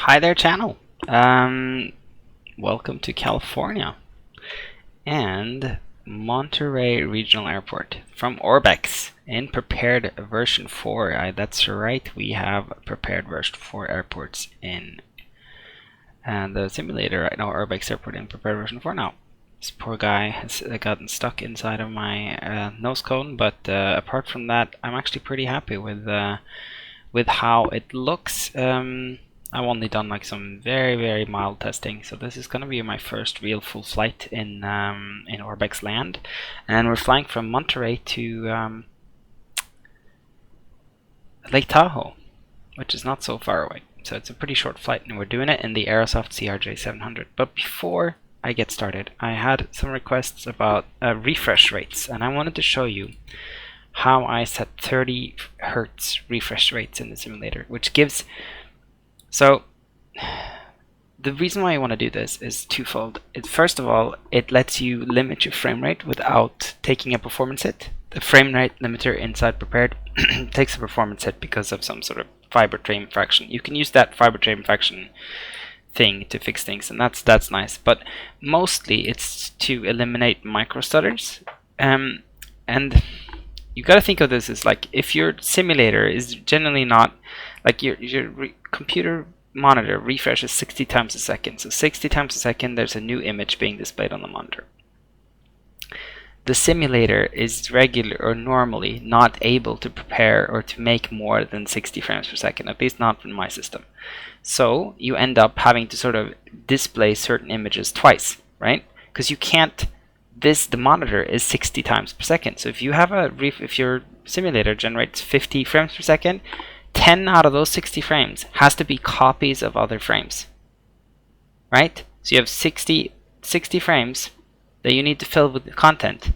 Hi there, channel. Welcome to California and Monterey Regional Airport from Orbx in prepared version 4. That's right, we have prepared version 4 airports in the simulator right now. Orbx Airport in prepared version 4 now. This poor guy has gotten stuck inside of my nose cone, but apart from that, I'm actually pretty happy with how it looks. I've only done like some very mild testing, so this is gonna be my first real full flight in Orbx land, and we're flying from Monterey to Lake Tahoe, which is not so far away. So it's a pretty short flight, and we're doing it in the Aerosoft CRJ 700. But before I get started, I had some requests about refresh rates, and I wanted to show you how I set 30 Hz refresh rates in the simulator, which gives. So the reason why I want to do this is twofold. First of all, it lets you limit your frame rate without taking a performance hit. The frame rate limiter inside prepared takes a performance hit because of some sort of fiber tray infraction. You can use that fiber tray infraction thing to fix things, and that's nice. But mostly it's to eliminate micro stutters. And you got to think of this as like, if your simulator is generally not like your computer monitor refreshes 60 times a second. So 60 times a second there's a new image being displayed on the monitor. The simulator is regular or normally not able to prepare or to make more than 60 frames per second, at least not in my system. So you end up having to sort of display certain images twice, right? Because you can't. The monitor is 60 times per second. So if you have if your simulator generates 50 frames per second, 10 out of those 60 frames has to be copies of other frames, right? So you have 60 frames that you need to fill with content,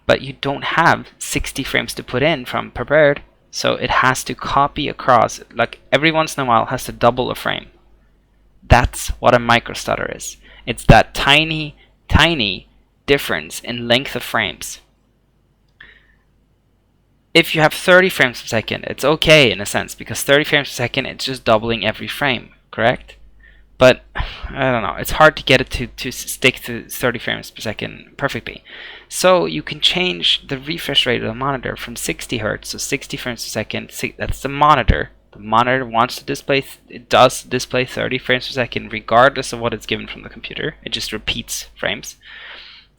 but you don't have 60 frames to put in from prepared, so it has to copy across, like every once in a while has to double a frame. That's what a microstutter is. It's that tiny difference in length of frames. If you have 30 frames per second, it's okay in a sense, because 30 frames per second, it's just doubling every frame, correct? But I don't know, it's hard to get it to stick to 30 frames per second perfectly. So you can change the refresh rate of the monitor from 60 Hz, so 60 frames per second. That's the monitor. The monitor wants to display, it does display 30 frames per second regardless of what it's given from the computer. It just repeats frames.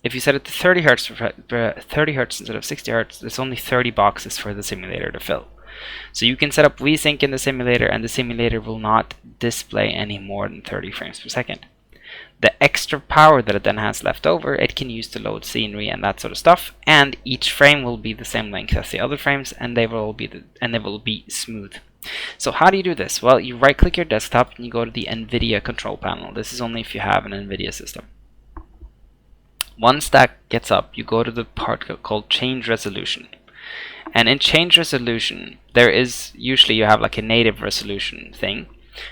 If you set it to 30 Hz instead of 60 Hz, there's only 30 boxes for the simulator to fill. So you can set up Vsync in the simulator, and the simulator will not display any more than 30 frames per second. The extra power that it then has left over, it can use to load scenery and that sort of stuff, and each frame will be the same length as the other frames, and they will be smooth. So how do you do this? Well, you right click your desktop and you go to the NVIDIA control panel. This is only if you have an NVIDIA system. Once that gets up, you go to the part called change resolution. And in change resolution, there is usually, you have like a native resolution thing,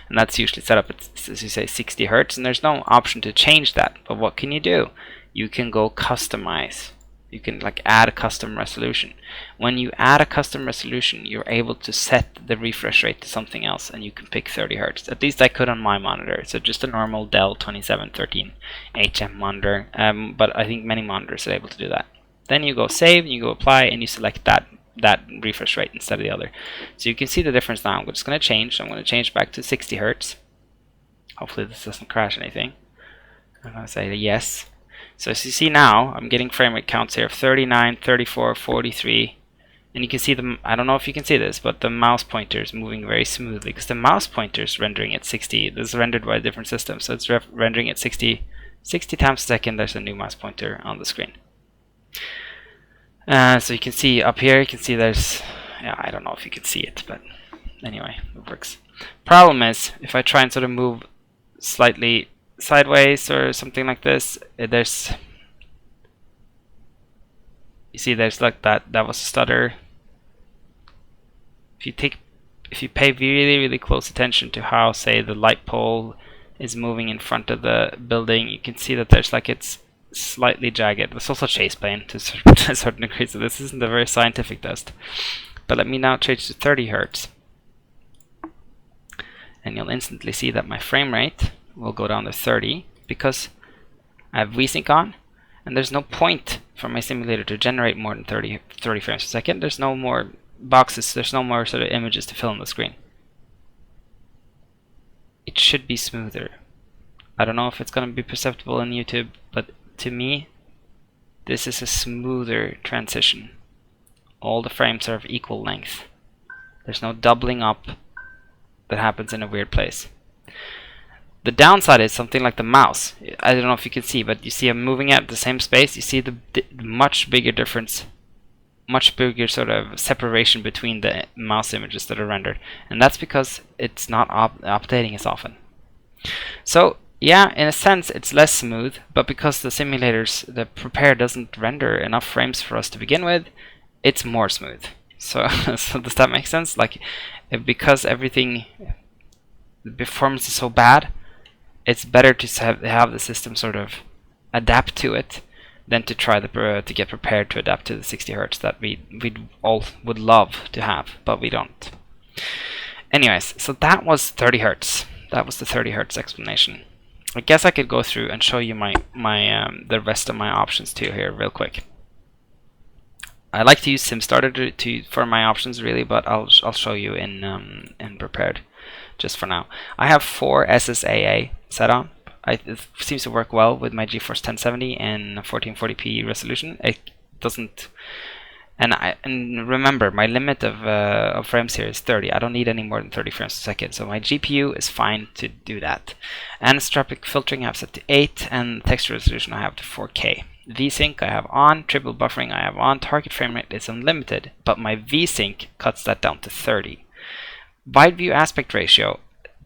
and that's usually set up at, as you say, 60 Hz, and there's no option to change that. But what can you do? You can go customize. You can like add a custom resolution. When you add a custom resolution, you're able to set the refresh rate to something else, and you can pick 30 Hz. At least I could on my monitor. So just a normal Dell 2713 HM monitor, but I think many monitors are able to do that. Then you go save, and you go apply, and you select that refresh rate instead of the other. So you can see the difference now. I'm just going to change. I'm going to change back to 60 Hz. Hopefully this doesn't crash anything. I'm going to say yes. So as you see now, I'm getting frame rate counts here of 39, 34, 43, and you can see them. I don't know if you can see this, but the mouse pointer is moving very smoothly because the mouse pointer is rendering at 60. This is rendered by a different system, so it's rendering at 60 times a second. There's a new mouse pointer on the screen. So you can see up here, you can see there's, yeah, I don't know if you can see it, but anyway, it works. Problem is, if I try and sort of move slightly sideways or something like this, there's, you see there's like that was a stutter. If you pay really close attention to how, say, the light pole is moving in front of the building, you can see that there's like, it's slightly jagged. There's also Chaseplane to a certain degree, so this isn't a very scientific test. But let me now change to 30 Hz. and you'll instantly see that my frame rate will go down to 30 because I have Vsync on, and there's no point for my simulator to generate more than 30 frames per second. There's no more boxes, there's no more sort of images to fill on the screen. It should be smoother. I don't know if it's going to be perceptible in YouTube, but to me, this is a smoother transition. All the frames are of equal length. There's no doubling up that happens in a weird place. The downside is something like the mouse. I don't know if you can see, but you see I'm moving at the same space. You see the much bigger difference, much bigger sort of separation between the mouse images that are rendered. And that's because it's not updating as often. So yeah, in a sense it's less smooth, but because the simulators, the prepare doesn't render enough frames for us to begin with, it's more smooth. So, so does that make sense? Like, because everything, the performance is so bad, it's better to have the system sort of adapt to it than to try to get prepared to adapt to the 60 Hz that we all would love to have, but we don't. Anyways, so that was 30 Hz. That was the 30 Hz explanation. I guess I could go through and show you the rest of my options too here real quick. I like to use Simstarter for my options really, but I'll show you in prepared just for now. I have 4 SSAA set on. It seems to work well with my GeForce 1070 and 1440p resolution. It doesn't, and remember my limit of frames here is 30. I don't need any more than 30 frames per second, so my GPU is fine to do that. Anisotropic filtering I have set to 8, and texture resolution I have to 4K. Vsync I have on, triple buffering I have on, target frame rate is unlimited, but my Vsync cuts that down to 30. Wide view aspect ratio,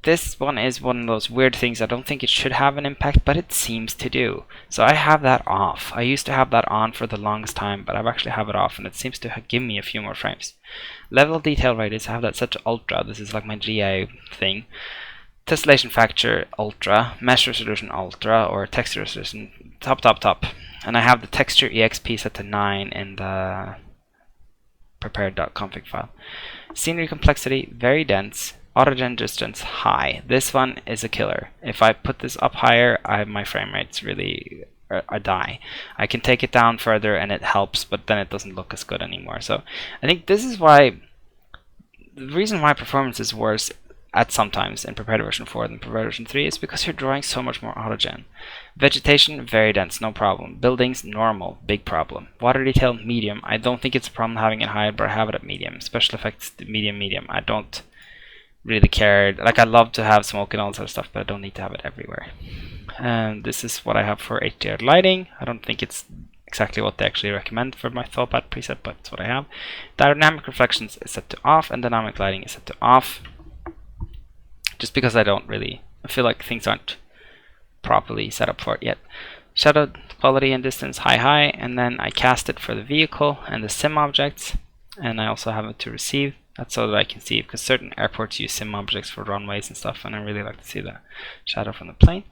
this one is one of those weird things. I don't think it should have an impact, but it seems to do. So I have that off. I used to have that on for the longest time, but I've actually have it off, and it seems to give me a few more frames. Level detail radius, I have that set to ultra. This is like my GA thing. Tessellation factor ultra, mesh resolution ultra, or texture resolution top. And I have the texture exp set to 9 in the prepared.config file. Scenery complexity, very dense. Autogen distance, high. This one is a killer. If I put this up higher, my frame rates really die. I can take it down further and it helps, but then it doesn't look as good anymore. So I think this is why, the reason why performance is worse at sometimes in prepared version 4 than prepared version 3 is because you're drawing so much more autogen. Vegetation, very dense, no problem. Buildings, normal, big problem. Water detail, medium. I don't think it's a problem having it high, but I have it at medium. Special effects, medium. I don't really care. Like, I love to have smoke and all that sort of stuff, but I don't need to have it everywhere. And this is what I have for HDR lighting. I don't think it's exactly what they actually recommend for my ThoughtPad preset, but it's what I have. Dynamic reflections is set to off, and dynamic lighting is set to off. Just because I feel like things aren't properly set up for it yet. Shadow quality and distance, high, and then I cast it for the vehicle and the sim objects, and I also have it to receive. That's so that I can see, because certain airports use sim objects for runways and stuff, and I really like to see the shadow from the plane.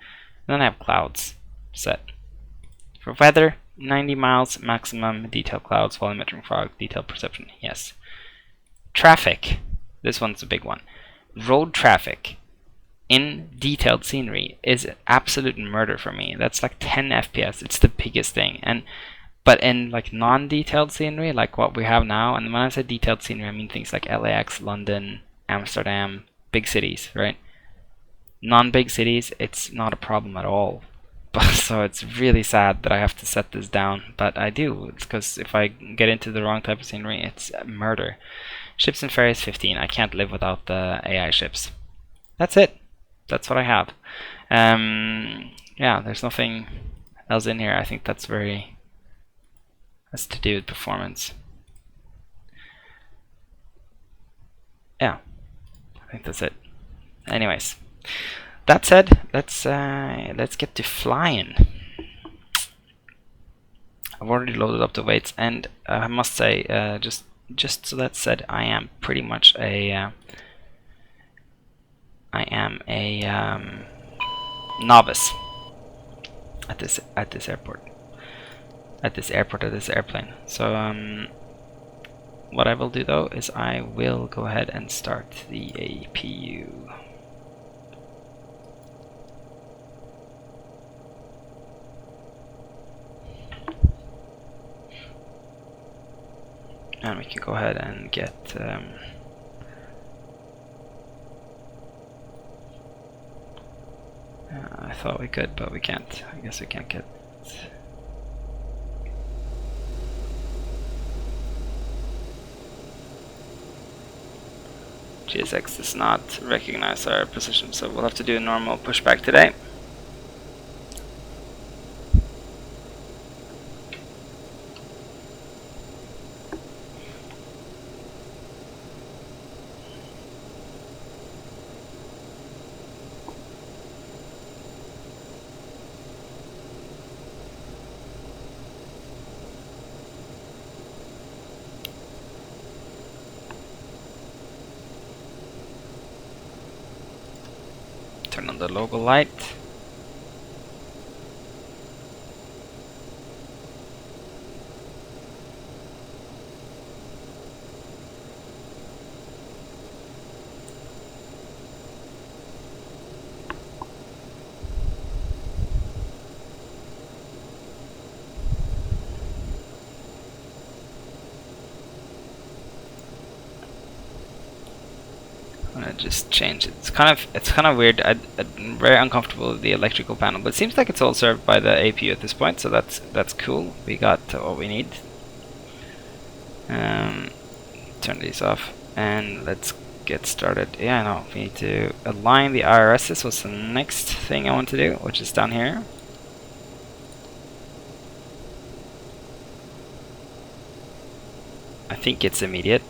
And then I have clouds set. For weather, 90 miles maximum, detail clouds, volumetric fog, detail perception, yes. Traffic, this one's a big one. Road traffic in detailed scenery is absolute murder for me. That's like 10 FPS, it's the biggest thing. But in like non-detailed scenery, like what we have now, and when I say detailed scenery, I mean things like LAX, London, Amsterdam, big cities, right? Non-big cities, it's not a problem at all. So it's really sad that I have to set this down, but I do. It's because if I get into the wrong type of scenery, it's murder. Ships and ferries, 15. I can't live without the AI ships. That's it. That's what I have. Yeah, there's nothing else in here. I think that's to do with performance. Yeah, I think that's it. Anyways, that said, let's get to flying. I've already loaded up the weights, and I must say, just so that said, I am pretty much a novice at this airplane. So what I will do though is I will go ahead and start the APU. And we can go ahead and get I thought we could, but we can't. I guess we can't get GSX does not recognize our position, so we'll have to do a normal pushback today. Turn on the logo light. I'm gonna just change it. It's kind of weird. I'm very uncomfortable with the electrical panel, but it seems like it's all served by the APU at this point, so that's cool. We got what we need. Turn these off and let's get started. Yeah, no, we need to align the IRSs. What's the next thing I want to do, which is down here. I think it's immediate.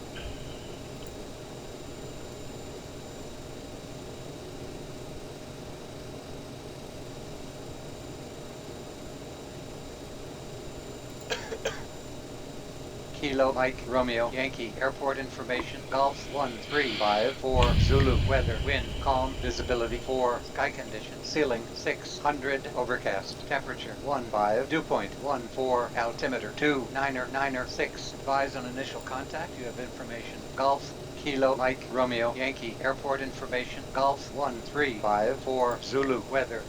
Kilo Mike Romeo Yankee Airport information. Golf 1354 Zulu weather wind calm visibility 4 sky condition ceiling 600 overcast temperature 15 dew point 14 altimeter 2996 advise on initial contact. You have information. Golf Kilo Mike Romeo Yankee Airport information. Golf 1354 Zulu weather.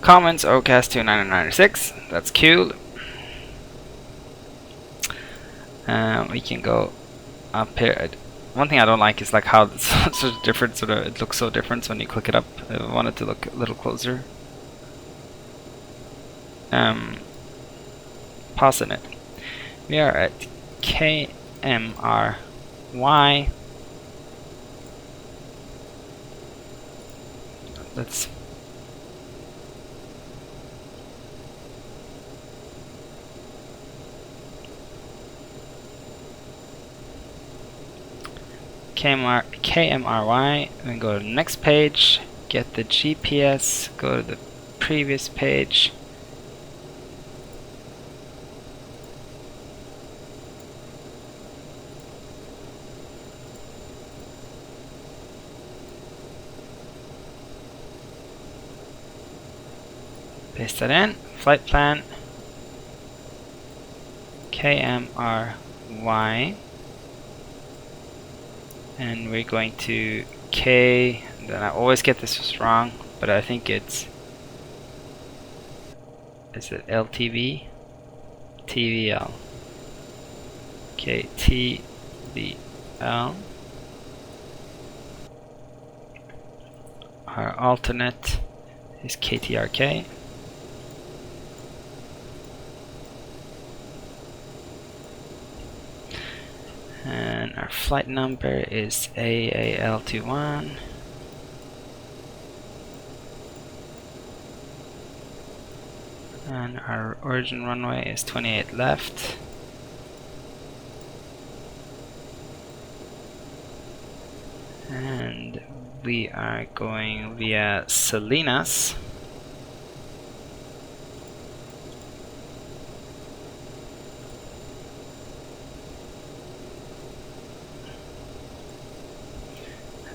Comments overcast 2996. That's cool. We can go up here. One thing I don't like is like how it's sort of different. It looks so different when you click it up. I want it to look a little closer. Pausing it. We are at KMRY. Let's KMRY, and go to the next page, get the GPS, go to the previous page. Paste that in, flight plan, KMRY. And we're going to K, then I always get this wrong, but I think is it LTV? TVL. KTVL. Our alternate is KTRK. And our flight number is AAL21. And our origin runway is 28 left. And we are going via Salinas.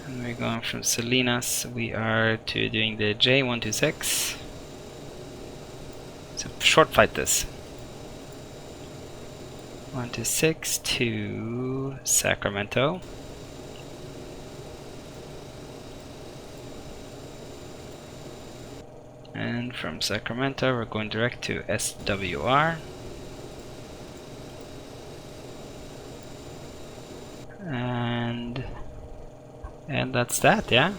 And we're going from Salinas, we are to doing the J126. So short flight this. 126 to Sacramento. And from Sacramento we're going direct to SWR. And that's that, yeah.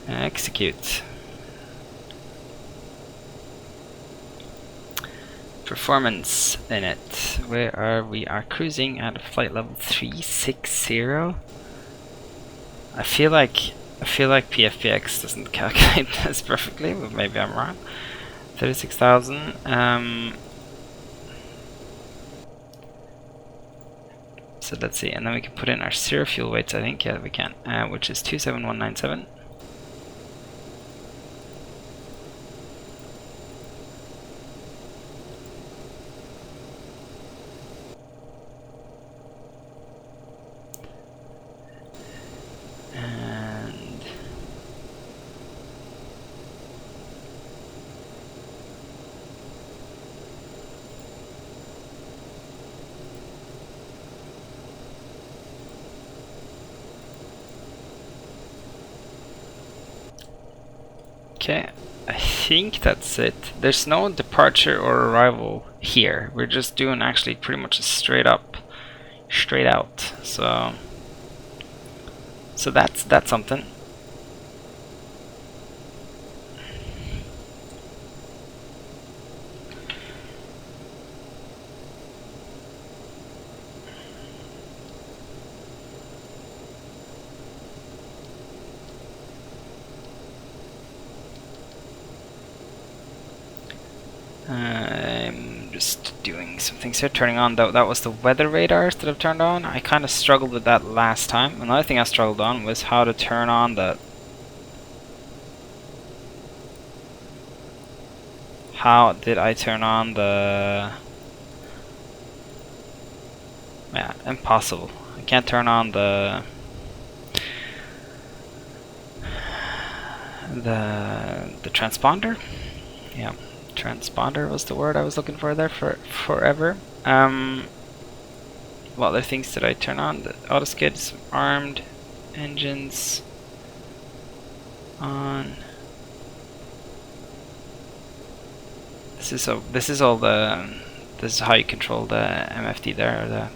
Execute. Performance in it. Where are we? Are cruising at flight level 360. I feel like PFPX doesn't calculate this perfectly, but maybe I'm wrong. 36,000. So let's see, and then we can put in our zero fuel weights. I think, yeah, we can, which is 27197. Okay, I think that's it. There's no departure or arrival here. We're just doing actually pretty much a straight out. So that's something. I'm just doing some things here. Turning on that was the weather radars that I've turned on. I kind of struggled with that last time. Another thing I struggled on was how to turn on the. How did I turn on the? Yeah, impossible. I can't turn on the transponder. Yeah. Transponder was the word I was looking for there for forever. What other things did I turn on? The auto skids, armed, engines on. This is how you control the MFD there, or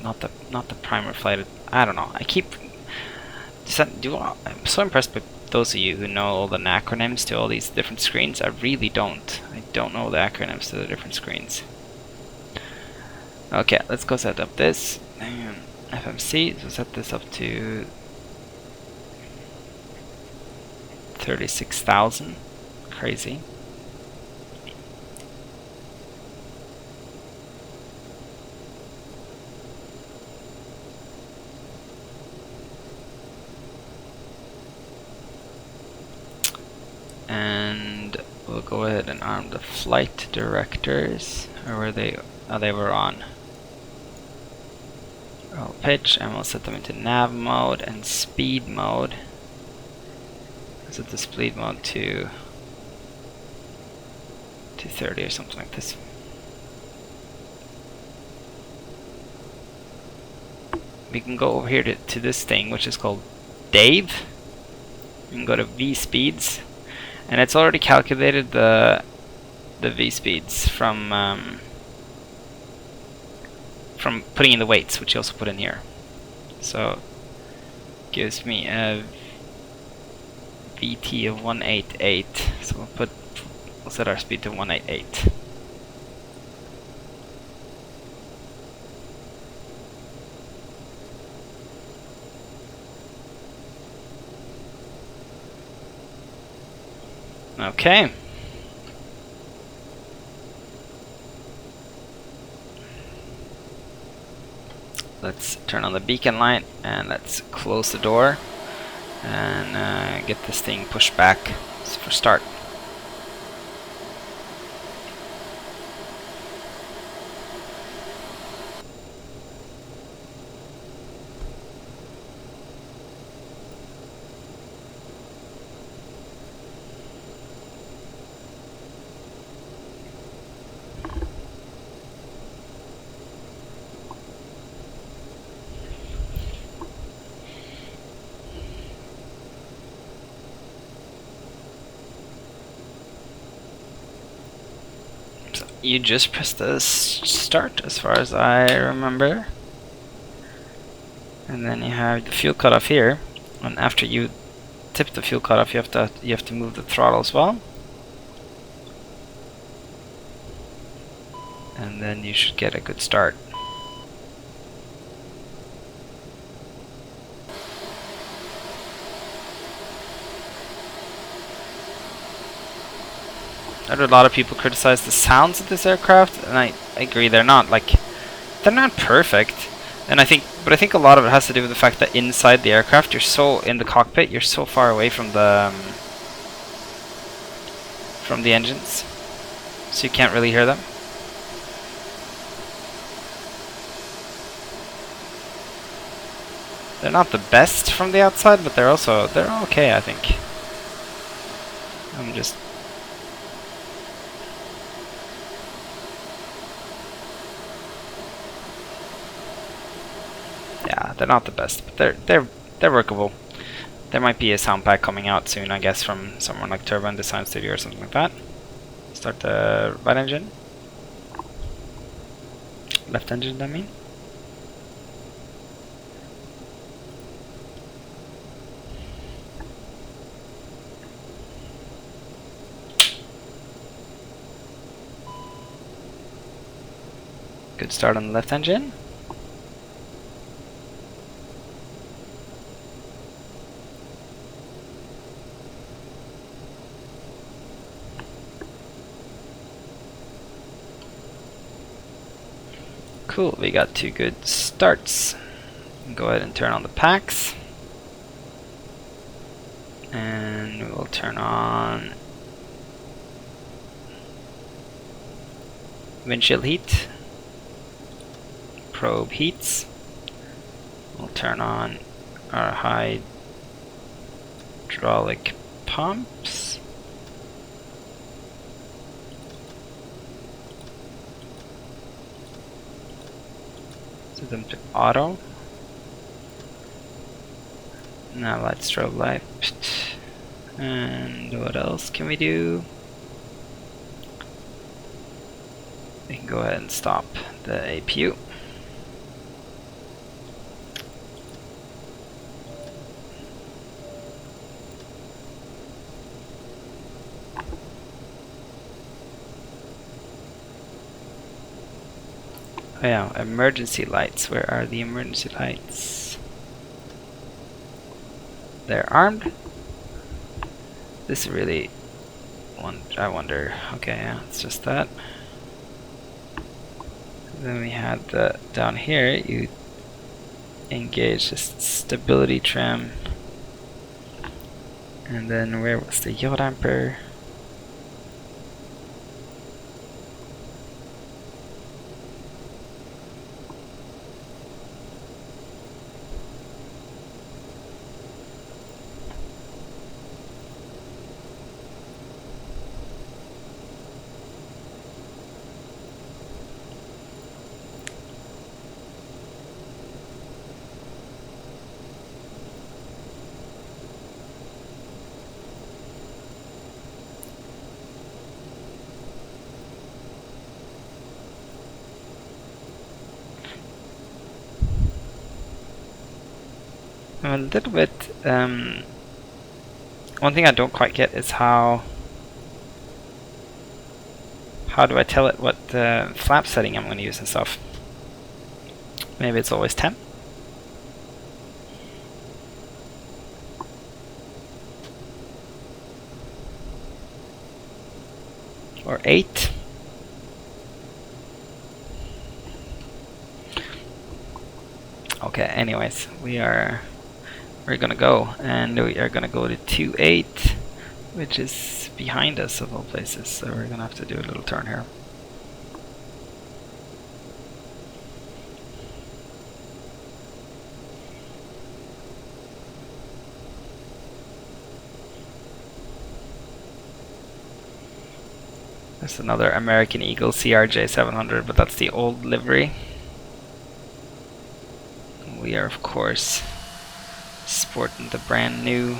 not the primer flight. I don't know. I'm so impressed with those of you who know all the acronyms to all these different screens. I really don't. I don't know the acronyms to the different screens. Okay, let's go set up this FMC. So set this up to 36,000. Crazy. And we'll go ahead and arm the flight directors, or where they were on roll pitch, and we'll set them into nav mode and speed mode. Set the speed mode to 230 or something like this. We can go over here to this thing, which is called Dave. We can go to V speeds. And it's already calculated the V speeds from putting in the weights, which you also put in here. So gives me a VT of 188. So we'll set our speed to 188. Okay. Let's turn on the beacon light and let's close the door and get this thing pushed back for start. You just press the start, as far as I remember, and then you have the fuel cutoff here. And after you tip the fuel cutoff, you have to move the throttle as well. And then you should get a good start. I heard a lot of people criticize the sounds of this aircraft, and I agree, they're not perfect. And I think a lot of it has to do with the fact that inside the aircraft, in the cockpit, you're so far away from the engines, so you can't really hear them. They're not the best from the outside, but they're okay, I think. Yeah, they're not the best, but they're workable. There might be a sound pack coming out soon, I guess, from someone like Turbine Design Studio or something like that. Start the right engine. Left engine, I mean. Good start on the left engine. Cool, we got 2 good starts. Go ahead and turn on the packs. And we'll turn on windshield heat, probe heats. We'll turn on our hydraulic pumps. Set them to auto. Now light strobe light. And what else can we do? We can go ahead and stop the APU. Oh yeah, emergency lights. Where are the emergency lights? They're armed. This is really I wonder. Okay, yeah, it's just that. Then we had the down here. You engage the stability trim, and then where was the yaw damper? I'm a little bit, one thing I don't quite get is how do I tell it what flap setting I'm going to use and stuff. Maybe it's always 10. Or 8. Okay, anyways, we're gonna go, and we are gonna go to 2.8, which is behind us of all places, so we're gonna have to do a little turn here. There's another American Eagle CRJ 700, but that's the old livery. We are, of course, sporting the brand new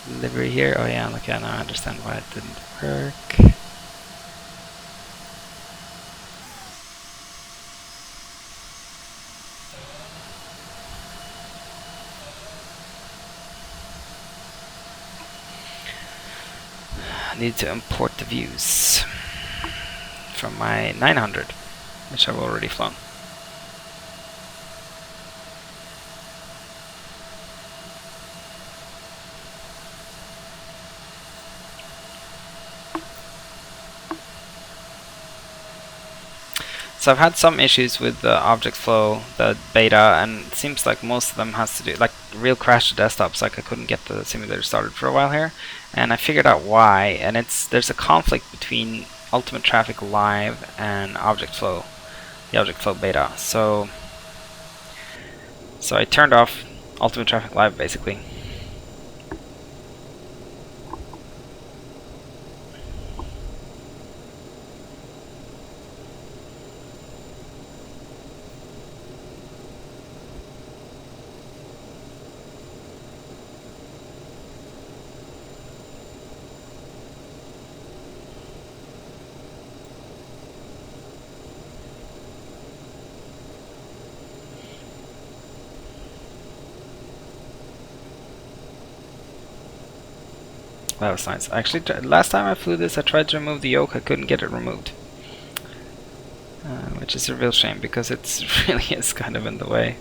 livery here. Oh yeah, okay, now I understand why it didn't work. need to import the views from my 900, which I've already flown. So I've had some issues with the object flow, the beta, and it seems like most of them has to do, like real crash to desktops, like I couldn't get the simulator started for a while here, and I figured out why, and there's a conflict between Ultimate Traffic Live and object flow, the object flow beta. So I turned off Ultimate Traffic Live basically. That was nice. Actually, last time I flew this, I tried to remove the yoke. I couldn't get it removed, which is a real shame because it really is kind of in the way.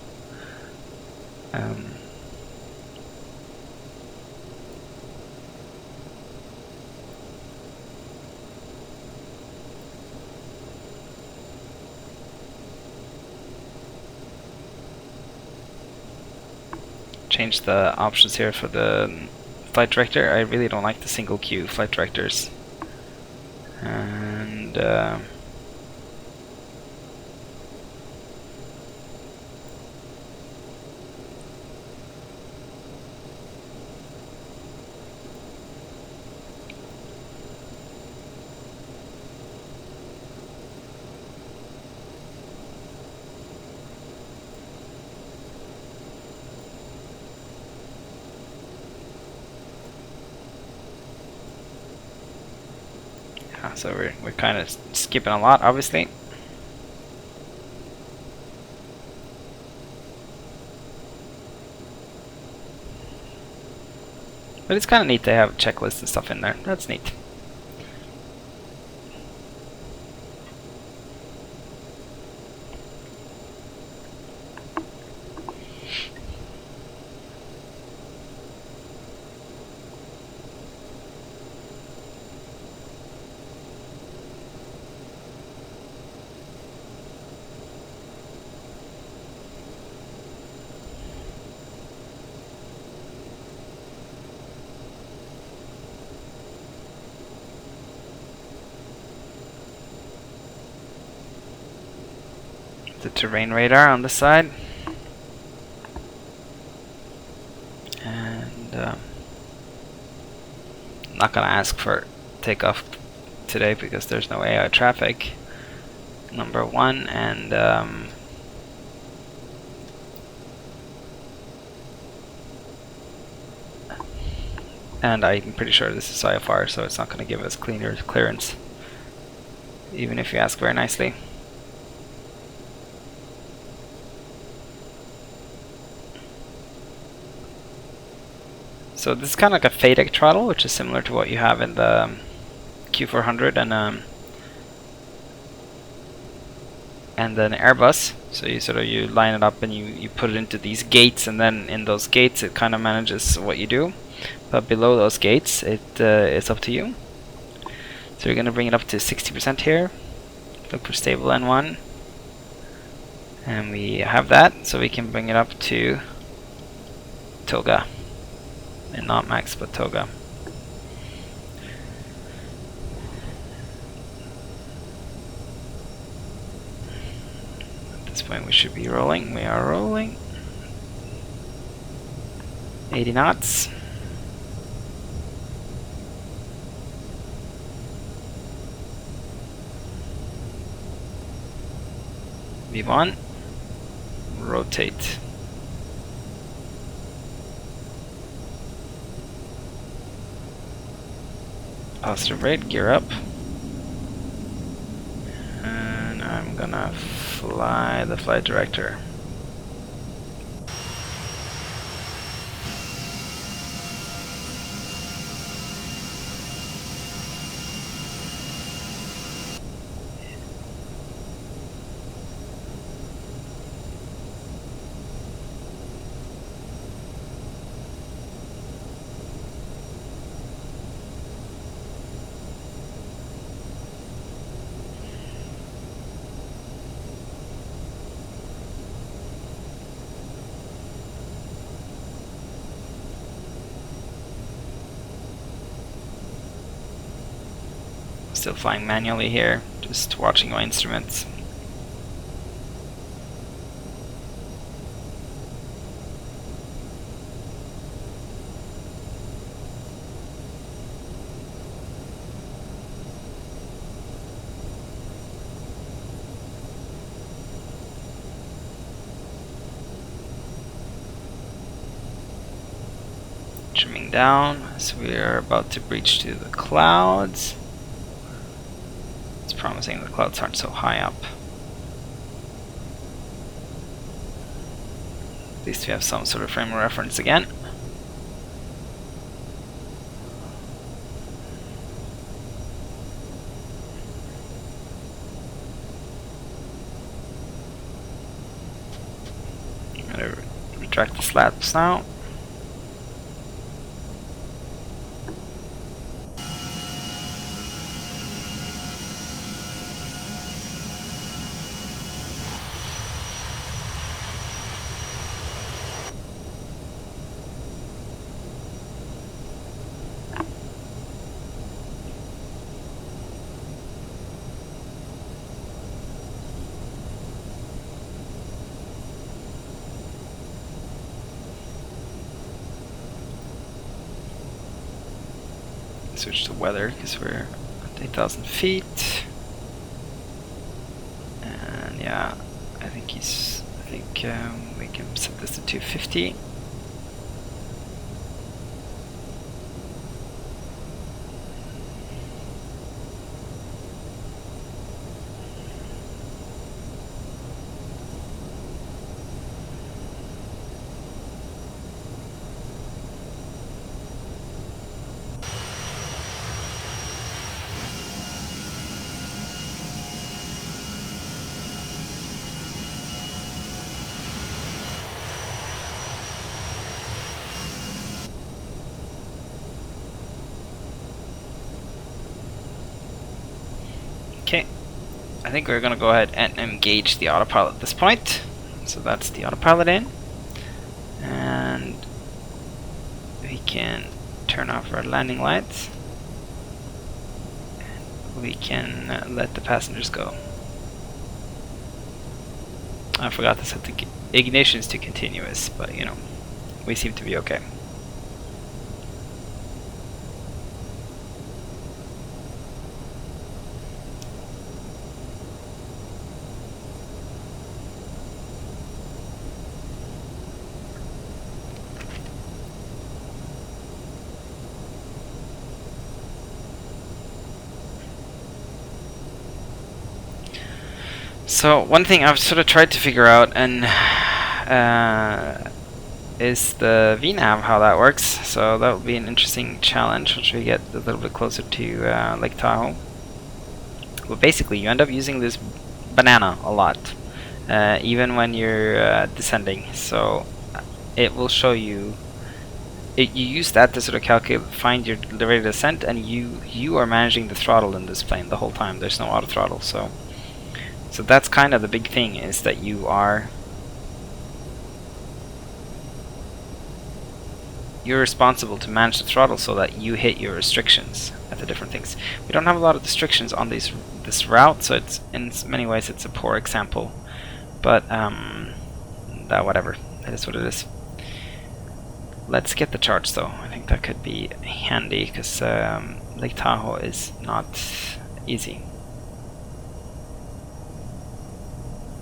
Change the options here for the flight director. I really don't like the single queue flight directors, and so we're kind of skipping a lot, obviously. But it's kind of neat to have checklists and stuff in there. That's neat. The terrain radar on the side, and I'm not gonna ask for takeoff today because there's no AI traffic, number one, and I'm pretty sure this is IFR, so it's not gonna give us clearance, even if you ask very nicely. So this is kind of like a FADEC throttle, which is similar to what you have in the Q400 and then Airbus. So you line it up and you put it into these gates, and then in those gates it kind of manages what you do. But below those gates, it's up to you. So you're going to bring it up to 60% here. Look for stable N1, and we have that. So we can bring it up to Toga. And not max, but Toga. At this point we should be rolling. We are rolling. 80 knots. V1. Rotate. Positive rate, gear up, and I'm gonna fly the flight director. still flying manually here, just watching my instruments. Trimming down, so we are about to breach to the clouds. It's promising the clouds aren't so high up. At least we have some sort of frame of reference again. I'm going to retract the slats now. Switch to weather because we're at 8,000 feet, and yeah, I think we can set this to 250. Okay, I think we're gonna go ahead and engage the autopilot at this point. So that's the autopilot in, and we can turn off our landing lights. We can let the passengers go. I forgot to set the ignitions to continuous, but you know, we seem to be okay. So one thing I've sort of tried to figure out and is the VNAV, how that works. So that will be an interesting challenge once we get a little bit closer to Lake Tahoe. But basically you end up using this banana a lot, even when you're descending. So it will show you, you use that to sort of calculate, find your rate of descent, and you are managing the throttle in this plane the whole time. There's no auto throttle, so that's kind of the big thing, is that you're responsible to manage the throttle so that you hit your restrictions at the different things. We don't have a lot of restrictions on this route, so it's in many ways it's a poor example, but whatever, it is what it is. Let's get the charts though. I think that could be handy because Lake Tahoe is not easy.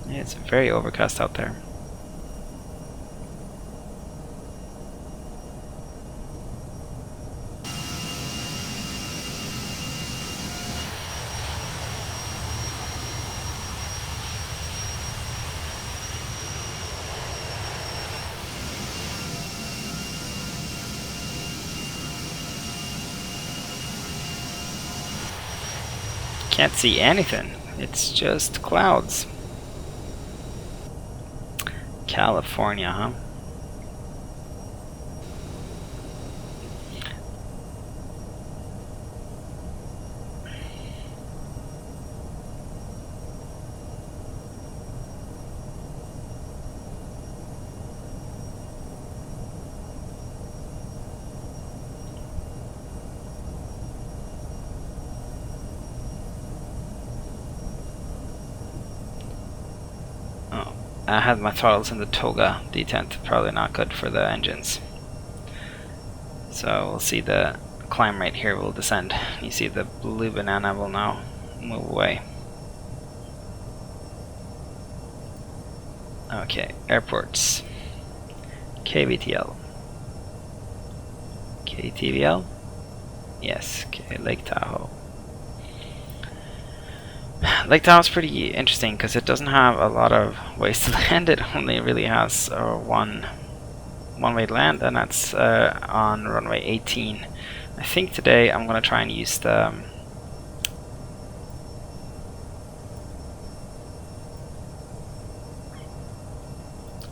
Yeah, it's very overcast out there. Can't see anything. It's just clouds. California, huh? I had my throttles in the Toga detent, probably not good for the engines. So we'll see the climb rate here will descend. You see the blue banana will now move away. Okay, airports. KTVL. KTVL? Yes, okay, Lake Tahoe. Lake Tahoe's pretty interesting because it doesn't have a lot of ways to land. It only really has one way to land, and that's on runway 18. I think today I'm gonna try and use the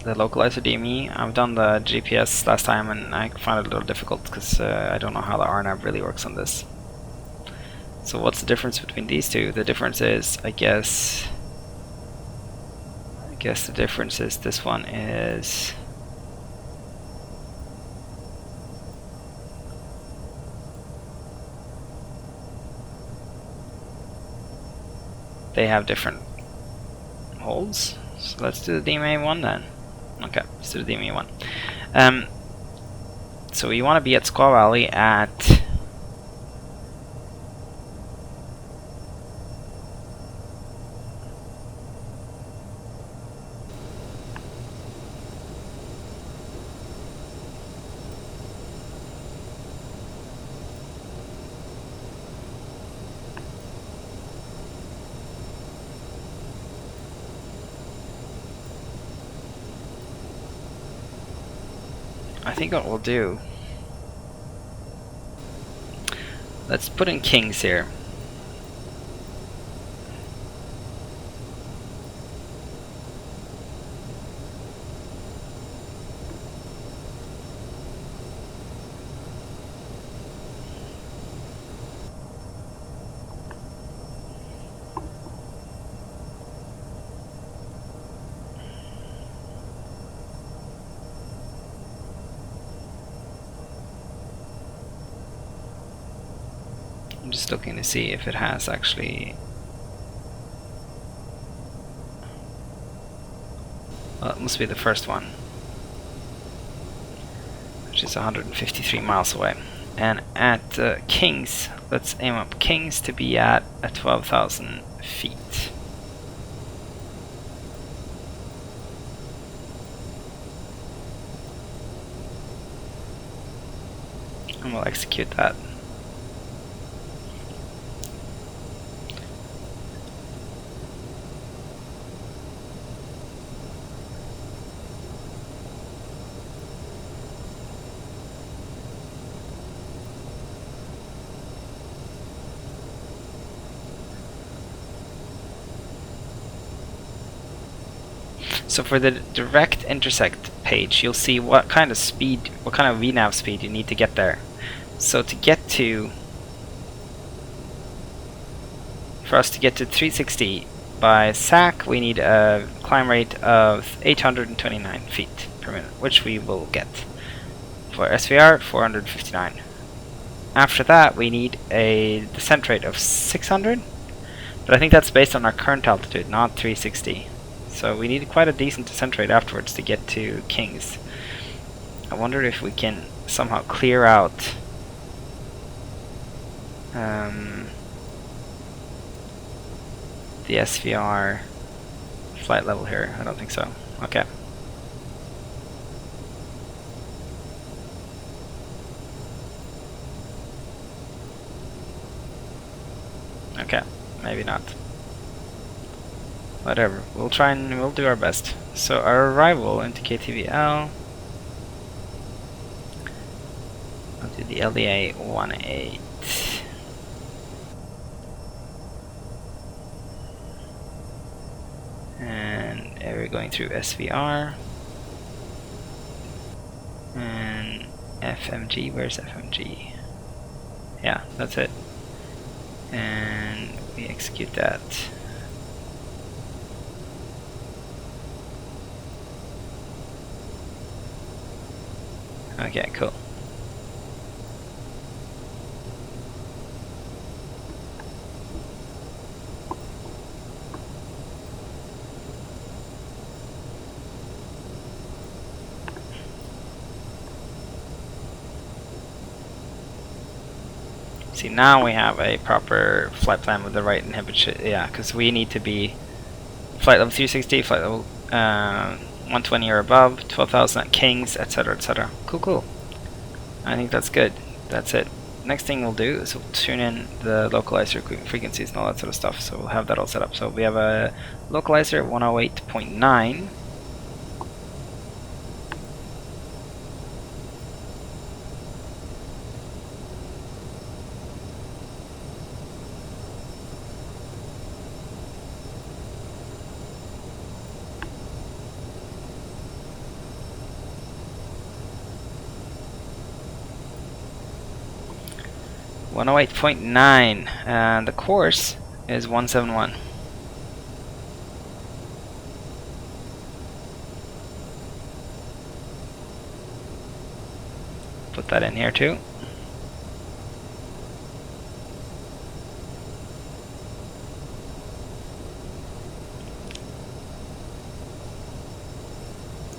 localizer DME. I've done the GPS last time and I found it a little difficult because I don't know how the RNAV really works on this. So what's the difference between these two? The difference is, I guess the difference is this one is they have different holds. So let's do the DMA one then. Okay, let's do the DMA one. So you want to be at Squaw Valley at I think what we'll do, let's put in Kings here. I'm just looking to see if it has actually. Well, it must be the first one, which is 153 miles away. And at Kings, let's aim up Kings to be at 12,000 feet. And we'll execute that. So for the direct intersect page, you'll see what kind of speed, what kind of VNAV speed you need to get there. So to get to, for us to get to 360 by SAC, we need a climb rate of 829 feet per minute, which we will get. For SVR, 459. After that, we need a descent rate of 600, but I think that's based on our current altitude, not 360. So we need quite a decent descent rate afterwards to get to Kings. I wonder if we can somehow clear out the SVR flight level here. I don't think so. Okay. Okay, maybe not. Whatever, we'll try and we'll do our best. So our arrival into KTVL, I'll do the LDA 18. And we're going through SVR. And FMG, where's FMG? Yeah, that's it. And we execute that. Okay, cool. See, now we have a proper flight plan with the right inhibition. Yeah, because we need to be flight level 360, flight level 120 or above, 12,000 at Kings, etc, etc. Cool, cool. I think that's good. That's it. Next thing we'll do is we'll tune in the localizer frequencies and all that sort of stuff. So we'll have that all set up. So we have a localizer 108.9. .9 and the course is 171. Put that in here too.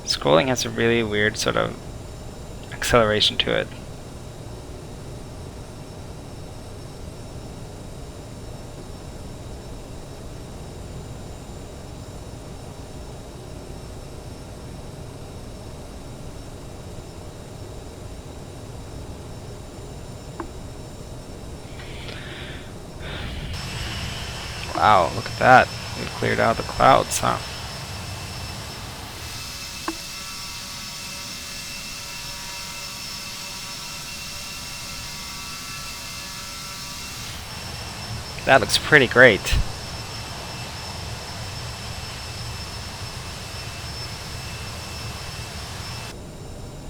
Scrolling has a really weird sort of acceleration to it. Wow, look at that. We've cleared out the clouds, huh? That looks pretty great.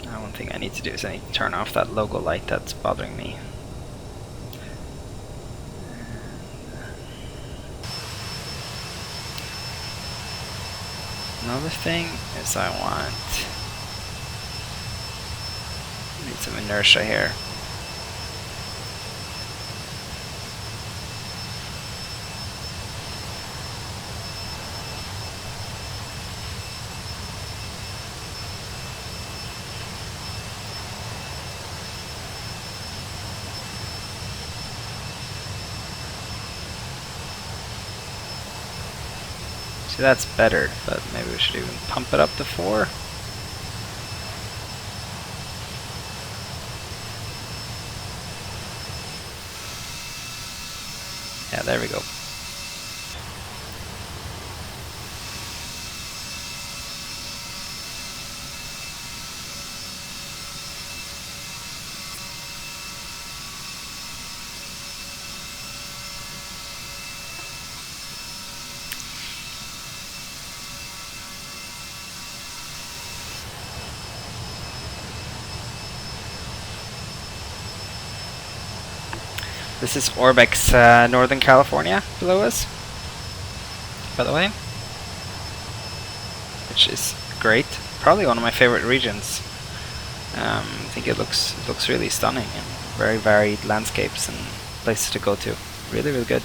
Now, one thing I need to do is I need to turn off that logo light that's bothering me. Another thing is I need some inertia here. See, that's better, but maybe we should even pump it up to 4. Yeah, there we go. This is Orbx Northern California below us, by the way, which is great. Probably one of my favorite regions. I think it looks really stunning and very varied landscapes and places to go to. Really, really good.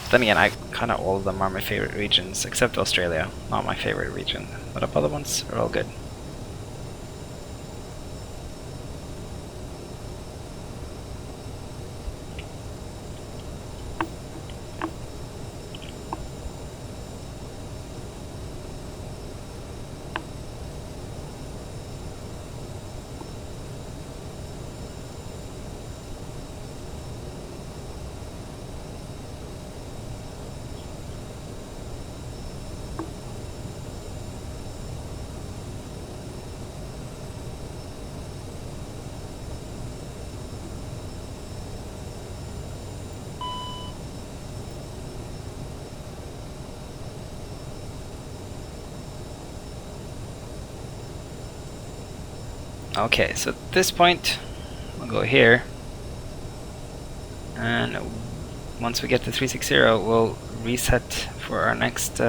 Then again, kind of all of them are my favorite regions, except Australia, not my favorite region. But the other ones are all good. Okay, so at this point, we'll go here, and once we get to 360, we'll reset for our next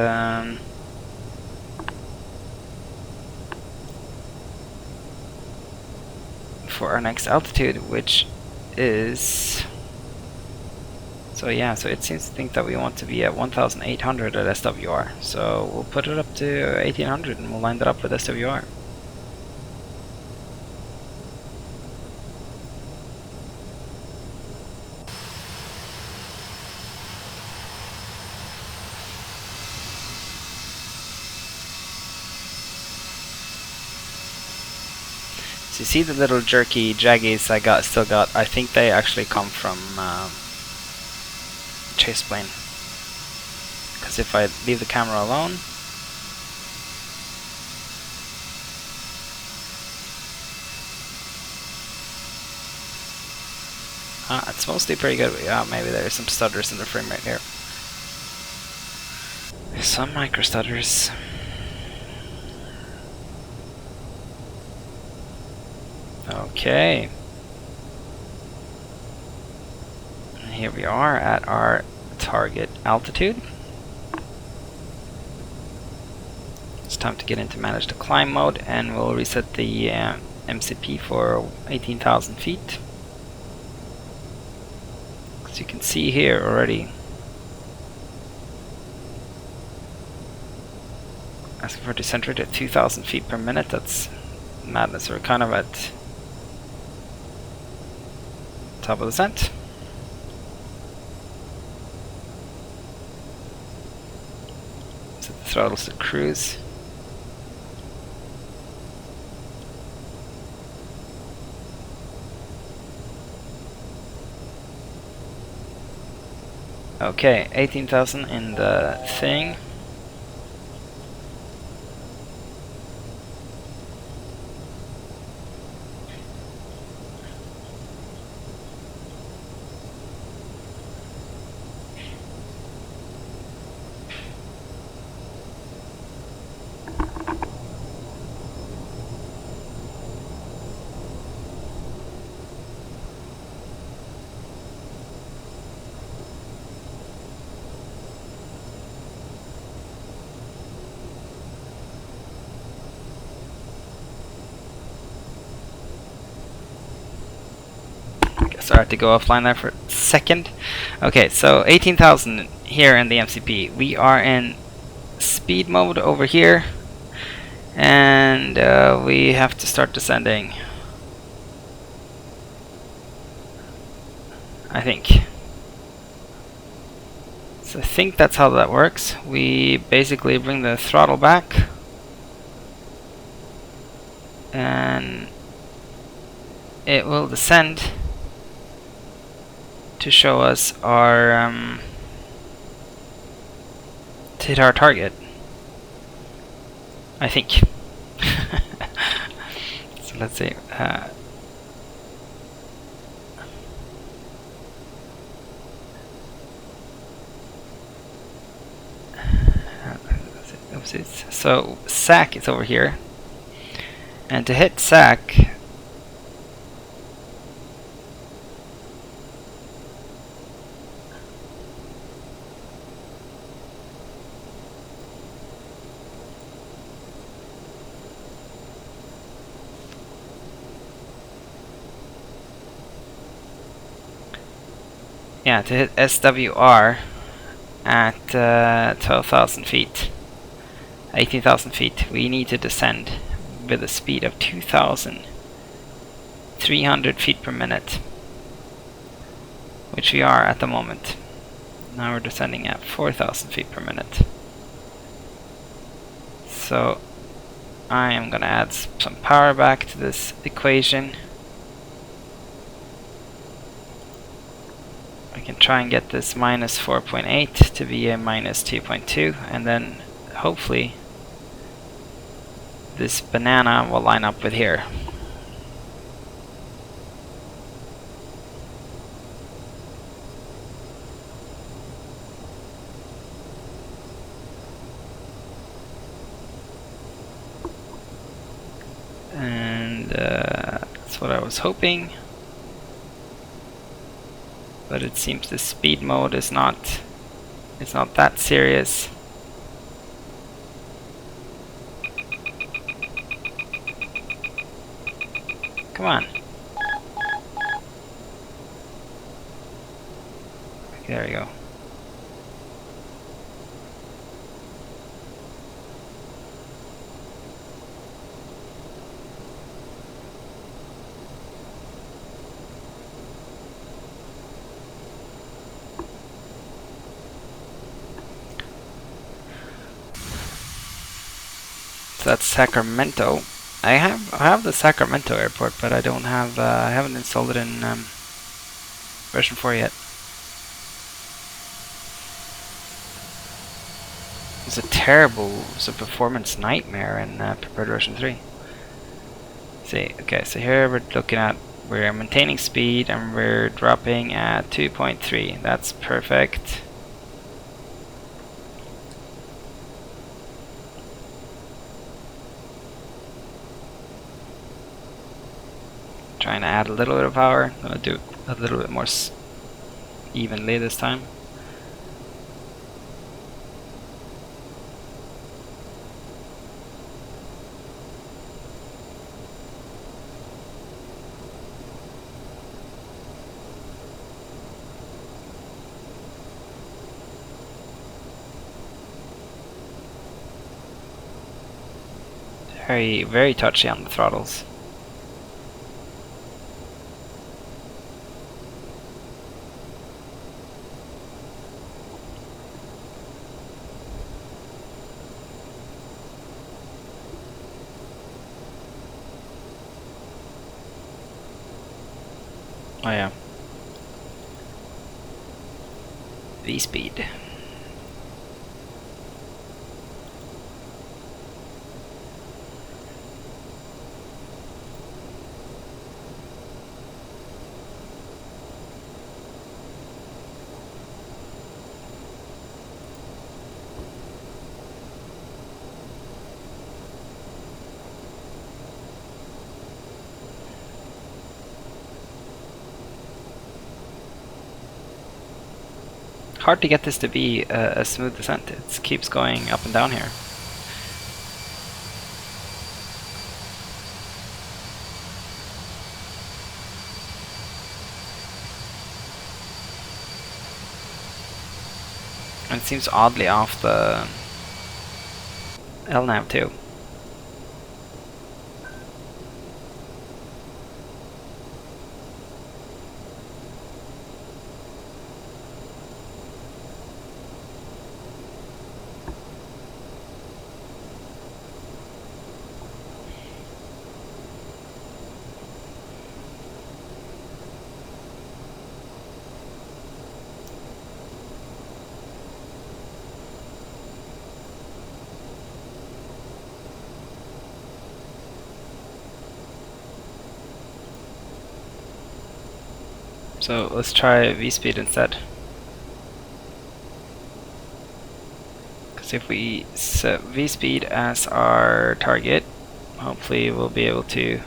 altitude, which is, so yeah, so it seems to think that we want to be at 1,800 at SWR, so we'll put it up to 1,800 and we'll line that up with SWR. So you see the little jerky jaggies I still got. I think they actually come from Chaseplane. Because if I leave the camera alone, it's mostly pretty good. Yeah, maybe there's some stutters in the frame rate here. Some micro stutters. Okay. And here we are at our target altitude. It's time to get into manage the climb mode, and we'll reset the MCP for 18,000 feet. As you can see here already, asking for descent rate at 2,000 feet per minute. That's madness. We're kind of at top of the descent. Set the throttles to cruise. Okay, 18,000 in the thing. So I have to go offline there for a second. Okay, so 18,000 here in the MCP. We are in speed mode over here, and we have to start descending, I think. So I think that's how that works. We basically bring the throttle back, and it will descend to show us our to hit our target, I think. So let's see. So SAC is over here, and to hit SAC, to hit SWR at 12,000 feet, 18,000 feet, we need to descend with a speed of 2,300 feet per minute, which we are at the moment. Now we're descending at 4,000 feet per minute. So I am going to add some power back to this equation. I can try and get this minus 4.8 to be a minus 2.2, and then hopefully this banana will line up with here. And that's what I was hoping. But it seems the speed mode is not that serious. Come on. Okay, there we go. So that's Sacramento. I have the Sacramento airport, but I don't have I haven't installed it in version 4 yet. It's a terrible performance nightmare in prepared version 3. See, okay, so here we're looking at, we're maintaining speed and we're dropping at 2.3. That's perfect. Trying to add a little bit of power. I'm gonna do it a little bit more evenly this time. Very, very touchy on the throttles. Oh yeah. V-speed. Hard to get this to be a smooth descent. It keeps going up and down here. And it seems oddly off the LNAV too. So let's try V-speed instead. Because if we set V-speed as our target, hopefully we'll be able to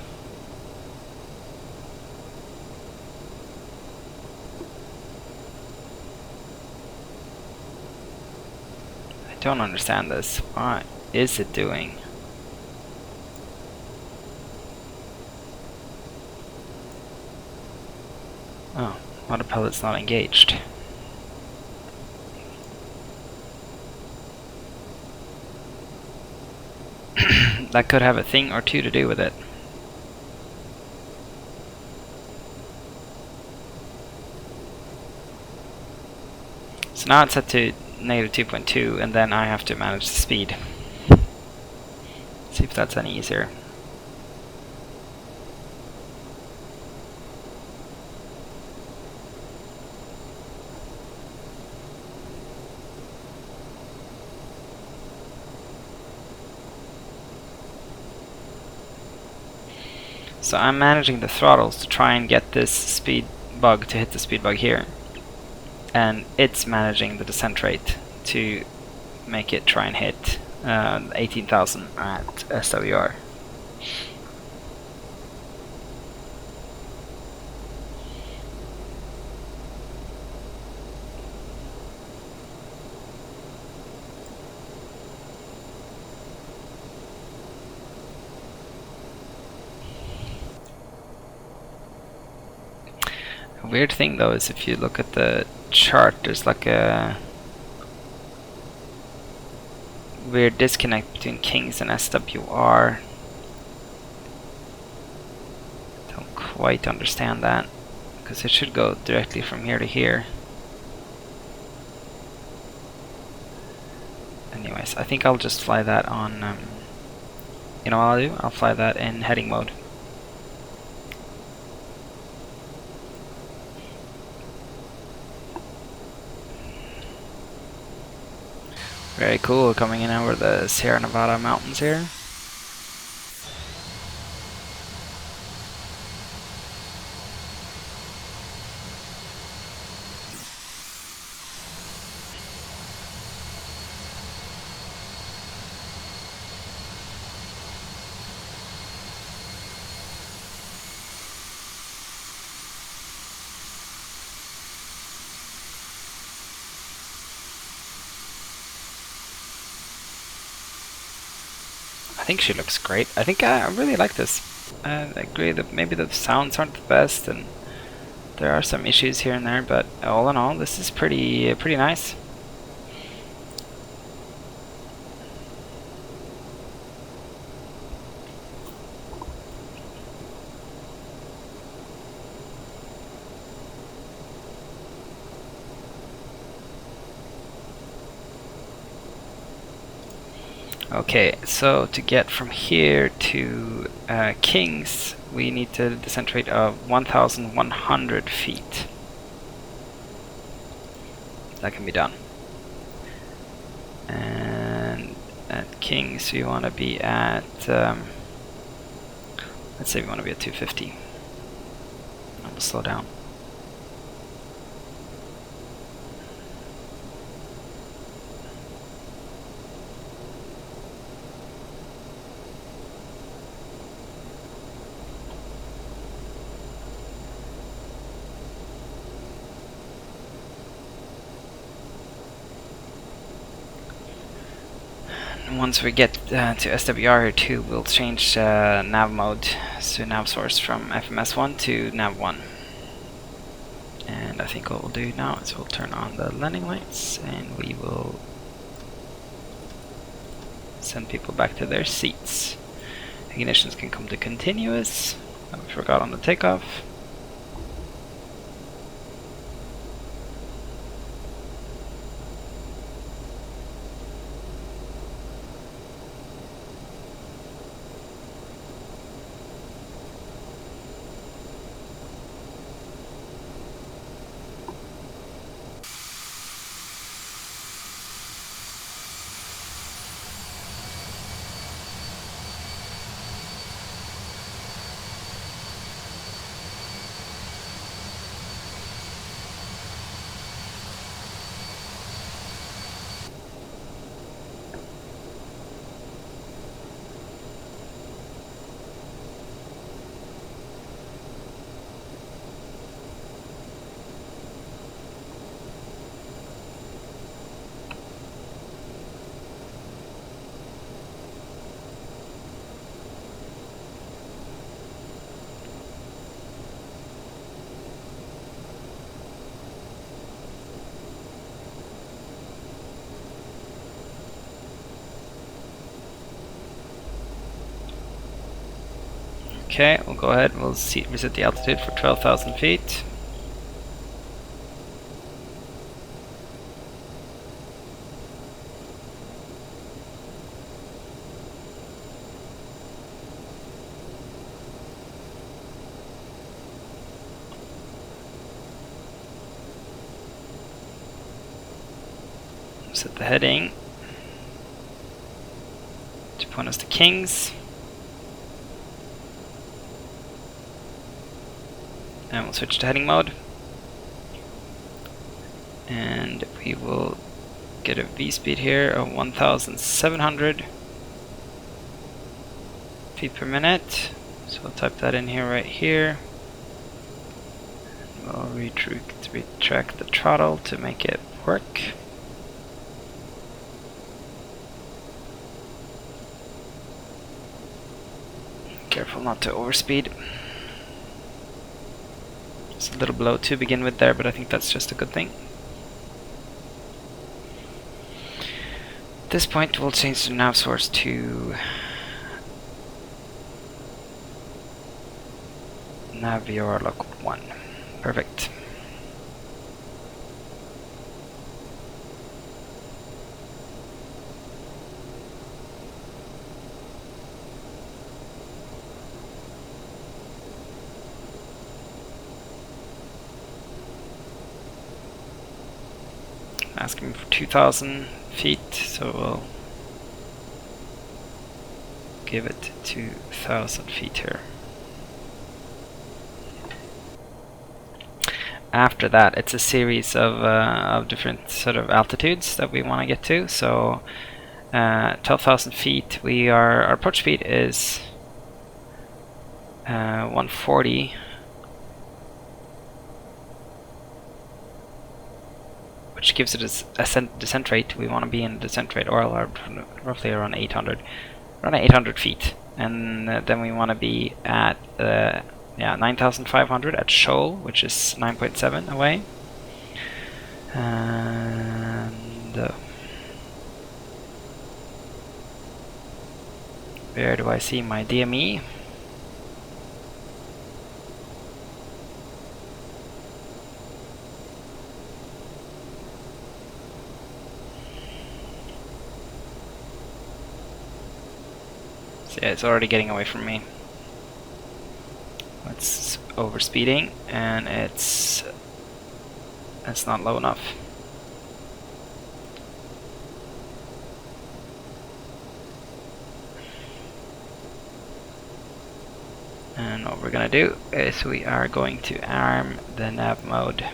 I don't understand this. What is it doing? Oh, water pellet's not engaged. That could have a thing or two to do with it. So now it's set to -2.2 and then I have to manage the speed. See if that's any easier. So I'm managing the throttles to try and get this speed bug to hit the speed bug here. And it's managing the descent rate to make it try and hit 18,000 at SWR. A weird thing though is if you look at the chart, there's like a weird disconnect between Kings and SWR. Don't quite understand that, because it should go directly from here to here. Anyways, I think I'll just fly that on You know what I'll do? I'll fly that in heading mode. Very cool, coming in over the Sierra Nevada mountains here. I think she looks great. I think I really like this. I agree that maybe the sounds aren't the best, and there are some issues here and there, but all in all, this is pretty nice. Okay, so to get from here to Kings, we need a descent rate of 1,100 feet. That can be done. And at Kings, we want to be at, let's say we want to be at 250. And we'll slow down. Once we get to SWR 2, we'll change nav mode to nav source from FMS1 to nav1. And I think what we'll do now is we'll turn on the landing lights and we will send people back to their seats. Ignitions can come to continuous. I forgot on the takeoff. Okay, we'll go ahead and we'll reset the altitude for 12,000 feet. Set the heading to point us to Kings. And we'll switch to heading mode. And we will get a V speed here of 1,700 feet per minute. So we'll type that in here right here. We'll retract the throttle to make it work. Careful not to overspeed. It's a little below to begin with there, but I think that's just a good thing. At this point, we'll change the nav source to Navior Local 1. Perfect. asking for 2,000 feet, so we'll give it 2,000 feet here. After that, it's a series of different sort of altitudes that we want to get to. So 12,000 feet, our approach speed is 140, which gives it a descent rate. We want to be in descent rate, or roughly around 800, around 800 feet, and then we want to be at 9,500 at shoal, which is 9.7 away, and where do I see my DME? So yeah, it's already getting away from me. It's overspeeding, and it's not low enough. And what we're gonna do is we are going to arm the nav mode.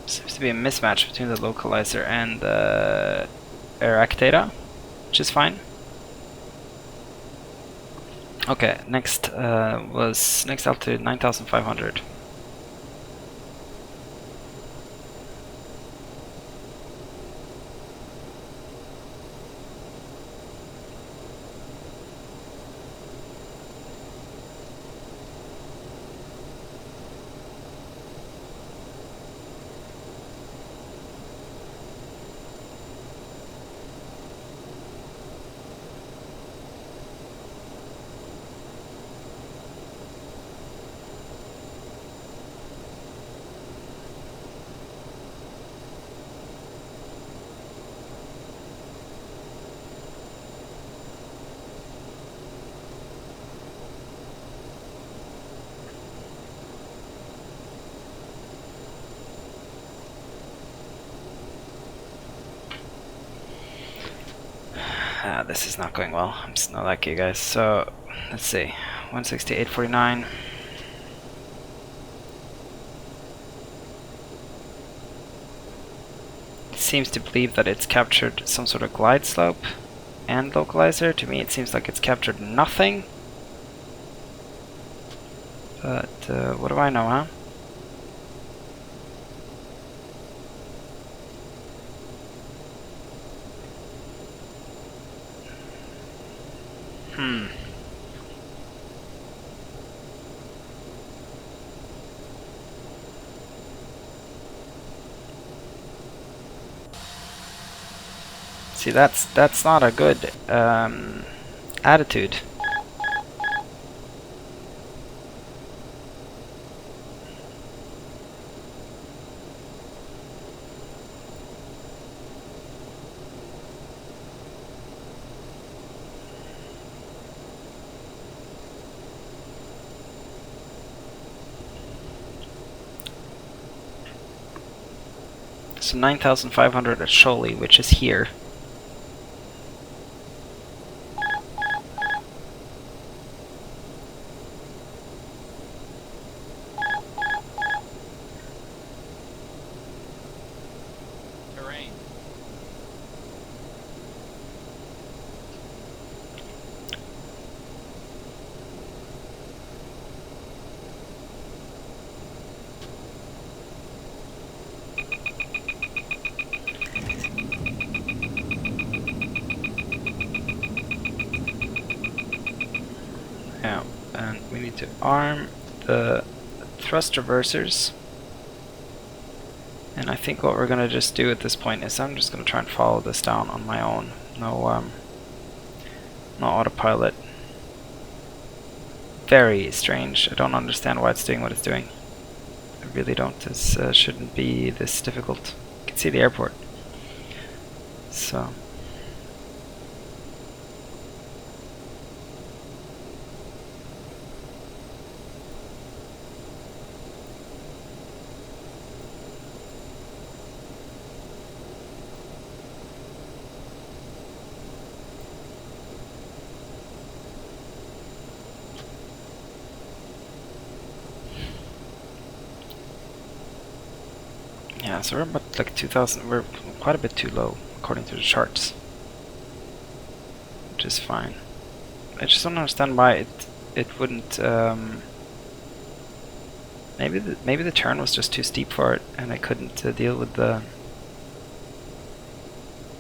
Seems to be a mismatch between the localizer and the Iraq data, which is fine. Okay, next altitude 9,500. This is not going well. I'm just not like you guys. So let's see, 168.49. It seems to believe that it's captured some sort of glide slope and localizer. To me, it seems like it's captured nothing. But what do I know, huh? See, that's not a good attitude. So 9,500 at Shoaley, which is here. Terrain. need to arm the thrust reversers. And I think what we're gonna just do at this point is I'm just gonna try and follow this down on my own. No autopilot. Very strange. I don't understand why it's doing what it's doing. I really don't. This shouldn't be this difficult. You can see the airport. So. Yeah, so we're about like 2,000, we're quite a bit too low according to the charts, which is fine. I just don't understand why it wouldn't. Maybe the turn was just too steep for it, and I couldn't deal with the.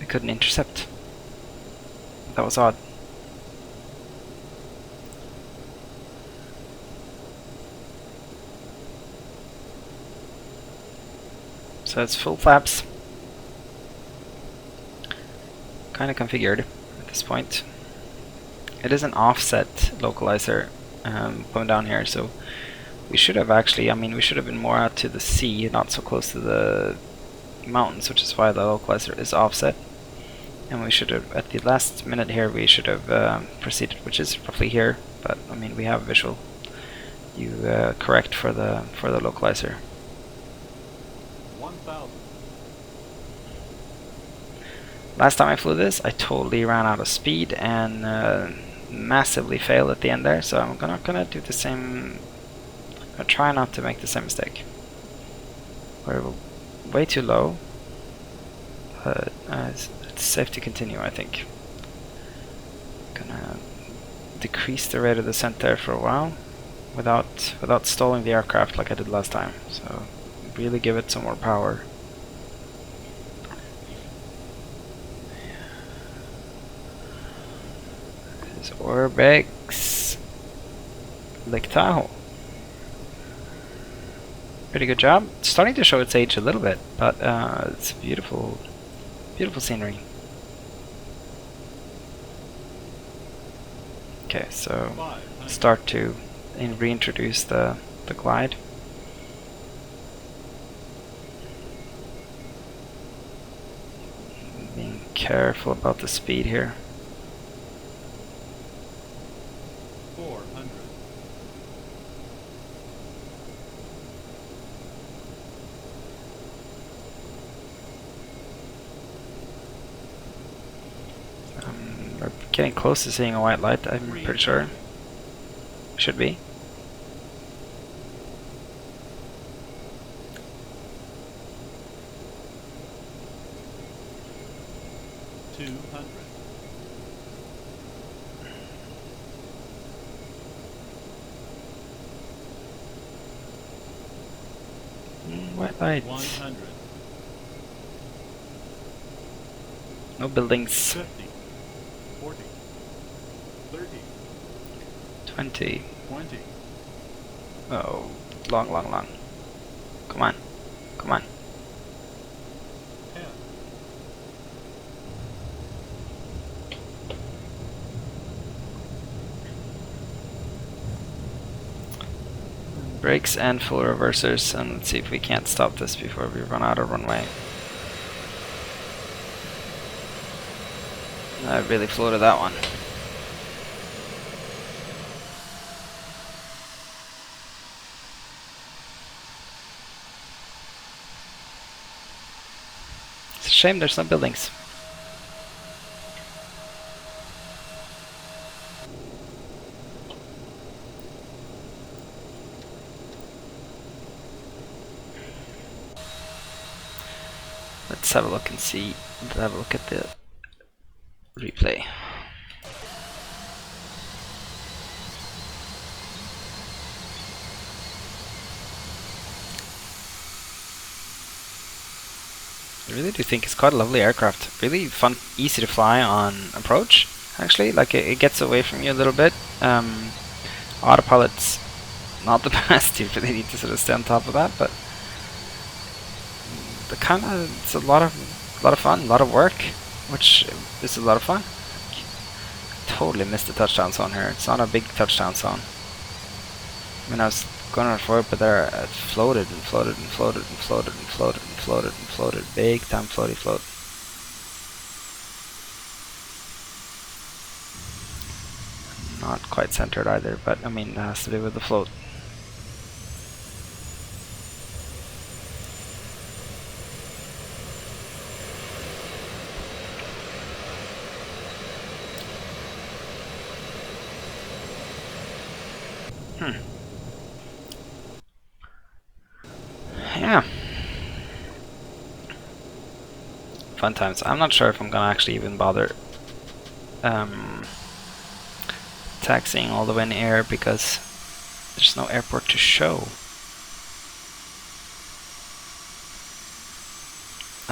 I couldn't intercept. That was odd. So it's full flaps, kind of configured at this point. It is an offset localizer going down here, so we should have actually, I mean, we should have been more out to the sea, not so close to the mountains, which is why the localizer is offset. And we should have, at the last minute here, we should have proceeded, which is roughly here, but I mean, we have visual. You correct for the localizer. Last time I flew this, I totally ran out of speed and massively failed at the end there, so I'm not gonna do the same. I'll try not to make the same mistake. We're way too low, but it's safe to continue, I think. Gonna decrease the rate of descent there for a while, without stalling the aircraft like I did last time. So really give it some more power. This is Orbx Lake Tahoe. Pretty good job. It's starting to show its age a little bit, but it's beautiful, beautiful scenery. Okay, so start to reintroduce the glide. Being careful about the speed here. 400. We're getting close to seeing a white light, I'm pretty sure. Should be. White lights. 100. No buildings. 50. 40. 30. 20. 20. Oh, long. Come on. 10. Brakes and full reversers, and let's see if we can't stop this before we run out of runway. I really floated that one. It's a shame there's no buildings. Let's have a look and see. Let's have a look at the replay. I really do think it's quite a lovely aircraft. Really fun, easy to fly on approach. Actually, like it gets away from you a little bit. Autopilot's not the best. You really need to sort of stay on top of that, but the kind of, it's a lot of fun, a lot of work, which is a lot of fun. Totally missed the touchdown zone here. It's not a big touchdown zone. I mean, I was going for it, but there it floated and floated and floated and floated and floated and floated and floated. Big time floaty float. Not quite centered either, but I mean, that has to do with the float. Yeah. Fun times. I'm not sure if I'm gonna actually even bother taxiing all the way in the air because there's no airport to show.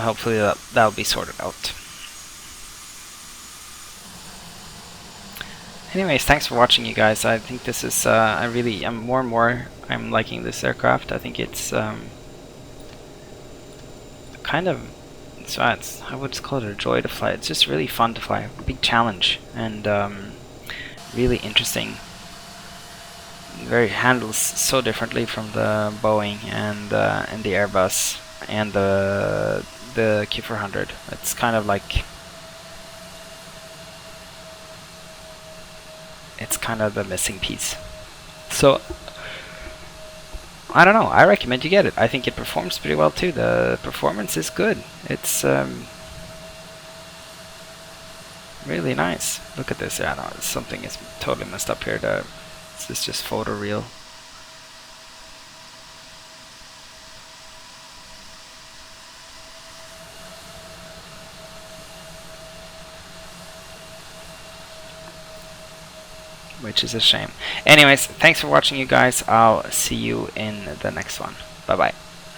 Hopefully that'll be sorted out. Anyways, thanks for watching, you guys. I think this is I'm more and more I'm liking this aircraft. I think it's kind of, I would just call it a joy to fly. It's just really fun to fly, a big challenge, and really interesting. Handles so differently from the Boeing and the Airbus and the Q400. It's kind of like, it's kind of the missing piece. So I don't know, I recommend you get it. I think it performs pretty well too. The performance is good. It's really nice. Look at this. Yeah, no, something is totally messed up here. This is just photoreal. Which is a shame. Anyways, thanks for watching, you guys. I'll see you in the next one. Bye bye.